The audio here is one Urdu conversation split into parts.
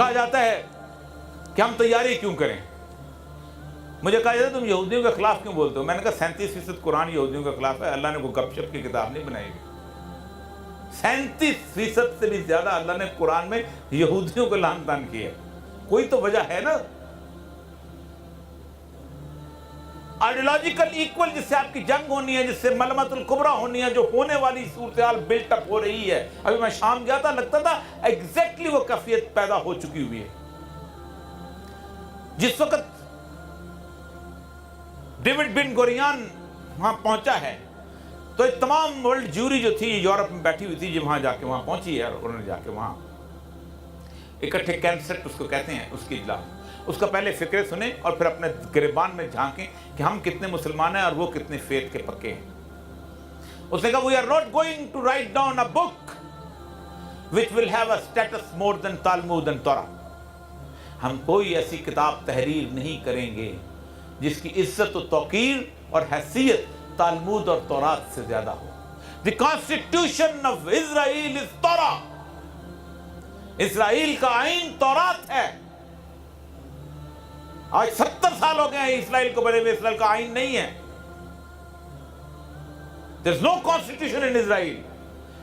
کہا جاتا ہے کہ ہم تیاری کیوں کریں. مجھے کہا جاتا ہے تم یہودیوں کے خلاف کیوں بولتے ہو. میں نے کہا 37% قرآن یہودیوں کے خلاف ہے. اللہ نے کوئی گپ شپ کی کتاب نہیں بنائی گئی. 37% سے بھی زیادہ اللہ نے قرآن میں یہودیوں کو لعن طعن کیا. کوئی تو وجہ ہے نا. آئیڈیولوجیکل ایکول جس سے آپ کی جنگ ہونی ہے, جس سے ملمت الکبریٰ ہونی ہے, جو ہونے والی صورتحال بلٹ اپ ہو رہی ہے. ابھی میں شام گیا تھا, لگتا تھا ایگزیکٹلی وہ کیفیت پیدا ہو چکی ہوئی ہے. جس وقت ڈیوڈ بن گوریان وہاں پہنچا ہے تو تمام ورلڈ جیوری جو تھی یورپ میں بیٹھی ہوئی تھی, جو وہاں جا کے وہاں پہنچی ہے, اور انہوں نے جا کے وہاں اکٹھے کینسٹ اس کو کہتے ہیں, اس کی اجلاس, اس کا پہلے فکرے سنیں اور پھر اپنے گریبان میں جھانکیں کہ ہم کتنے مسلمان ہیں اور وہ کتنے فیتھ کے پکے ہیں. اس نے کہا we are not going to write down a book which will have a status more than Talmud and Torah. ہم کوئی ایسی کتاب تحریر نہیں کریں گے جس کی عزت و توقیر اور حیثیت تالمود اور تورات سے زیادہ ہو. The constitution of Israel is Torah. اسرائیل کا آئین تورات ہے. آج 70 سال ہو گئے ہیں اسرائیل کو بنے ہوئے, اسرائیل کا آئین نہیں ہے. There's no constitution in Israel.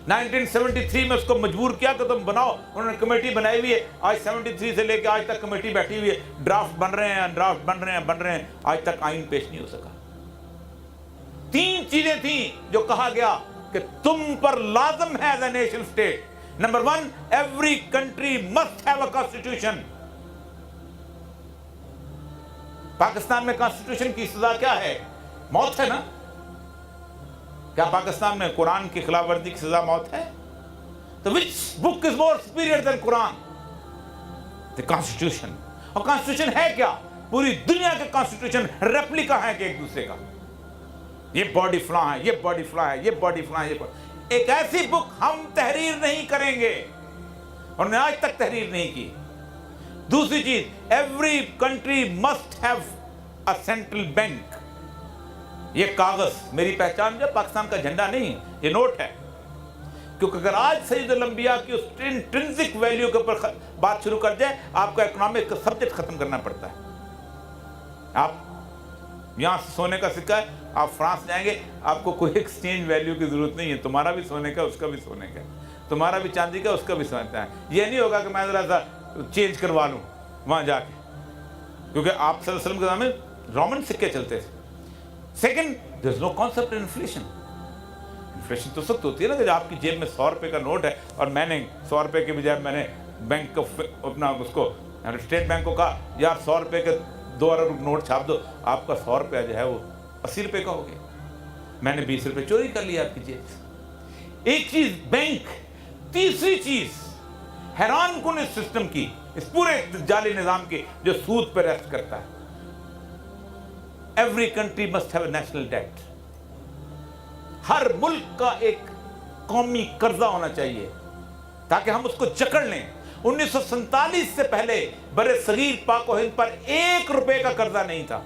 1973 میں اس کو مجبور کیا کہ تم بناؤ, انہوں نے کمیٹی بنائی ہوئی ہے. آج 73 سے لے کے آج تک کمیٹی بیٹھی ہوئی ہے, ڈرافٹ بن رہے ہیں, ڈرافٹ بن رہے ہیں, آج تک آئین پیش نہیں ہو سکا. 3 چیزیں تھیں جو کہا گیا کہ تم پر لازم ہے as a nation state. Number 1, every country must have a constitution. Pakistan میں کانسٹیٹیوشن کی سزا کیا ہے؟ موت ہے نا. کیا پاکستان میں قرآن کی خلاف ورزی کی سزا موت ہے؟ تو which book is more superior than Quran? The Constitution. اور کانسٹیٹیوشن ہے کیا؟ پوری دنیا کے کانسٹیٹیوشن ریپلیکا ہیں کہ ایک دوسرے کا. یہ باڈی فلاں ہے, یہ باڈی فلاں ہے, یہ باڈی فلاں ہے. ایک ایسی بک ہم تحریر نہیں کریں گے, اور نے آج تک تحریر نہیں کی. دوسری چیز, every country must have a central bank. یہ کاغذ میری پہچان جو پاکستان کا جھنڈا نہیں, یہ نوٹ ہے. کیونکہ اگر آج سید الانبیاء کی اس انٹرنسک ویلیو کے اوپر بات شروع کر جائے, آپ کا اکنامک کا سبجیکٹ ختم کرنا پڑتا ہے. آپ یہاں سونے کا سکہ ہے, آپ فرانس جائیں گے, آپ کو کوئی ایکسچینج ویلیو کی ضرورت نہیں ہے. تمہارا بھی سونے کا, اس کا بھی سونے کا, تمہارا بھی چاندی کا, اس کا بھی سونے کا. یہ نہیں ہوگا کہ میں ذرا سا چینج کروا لوں وہاں جا کے, کیونکہ آپ صلی اللہ علیہ وسلم کے زمانے میں رومن سکے چلتے تھے. Second, there is no concept in inflation. Inflation تو سخت ہوتی ہے نا کہ آپ کی جیب میں 100 روپے کا نوٹ ہے اور میں نے 100 روپے کے بجائے میں نے بینک کو اپنا اس کو اسٹیٹ بینک کو کہا یار 100 روپے کے 2 ارب نوٹ چھاپ دو, آپ کا 100 روپیہ جو ہے وہ 80 روپے کا ہو گیا. میں نے 20 روپے چوری کر لیا آپ کی جیب سے. ایک چیز بینک. تیسری چیز حیران کن اس سسٹم کی, اس پورے جعلی نظام کی جو سود پر ریسٹ کرتا ہے. Every country must have a national date. ہر ملک کا ایک قومی قرضہ ہونا چاہیے تاکہ ہم اس کو جکڑ لیں. 1947 سے پہلے بر صغیر پاک و ہند پر 1 روپے کا قرضہ نہیں تھا.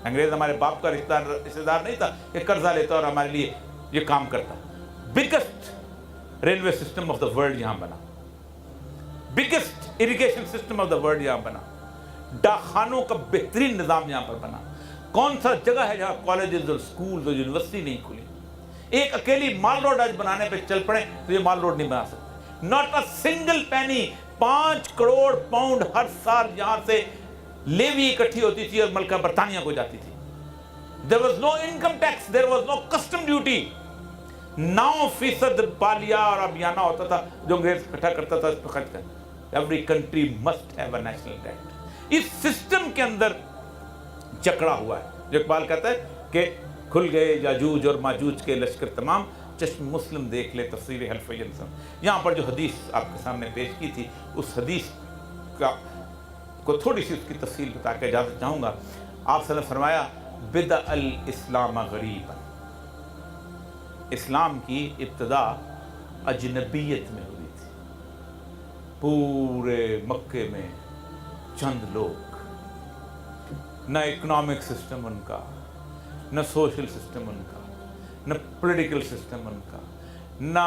انگریز ہمارے باپ کا رشتہ دار نہیں تھا کہ قرضہ لیتا اور ہمارے لیے یہ کام کرتا. Biggest railway system of the world یہاں بنا, biggest irrigation system of the world یہاں بنا, ڈاکخانوں کا بہترین نظام یہاں پر بنا. کون سا جگہ ہے جہاں کالجز اور سکولز اور یونیورسٹی نہیں کھلی؟ ایک اکیلی مال روڈ آج بنانے پہ چل پڑے تو یہ مال روڈ نہیں بنا سکتے. Not a single penny. 5 crore pound ہر سال یہاں سے لیوی اکٹھی ہوتی تھی اور ملکہ برطانیہ کو جاتی تھی. There was no income tax, there was no custom duty. 9% بالیہ اور ابیانہ ہوتا تھا جو انگریز اکٹھا کرتا تھا اس پہ خرچ کر. Every country must have a national debt. اس سسٹم کے اندر جکڑا ہوا ہے. جو اقبال کہتا ہے کہ کھل گئے یاجوج اور ماجوج کے لشکر تمام, چشم مسلم دیکھ لے تفسیر حلف ینسم. یہاں پر جو حدیث آپ کے سامنے پیش کی تھی اس حدیث کو تھوڑی سی اس کی تفصیل بتا کے اجازت چاہوں گا. آپ صلی اللہ علیہ وسلم نے فرمایا بدأ الاسلام غریبا. اسلام کی ابتدا اجنبیت میں ہوئی تھی. پورے مکے میں چند لوگ, نہ اکنامک سسٹم ان کا, نہ سوشل سسٹم ان کا, نہ پولیٹیکل سسٹم ان کا, نہ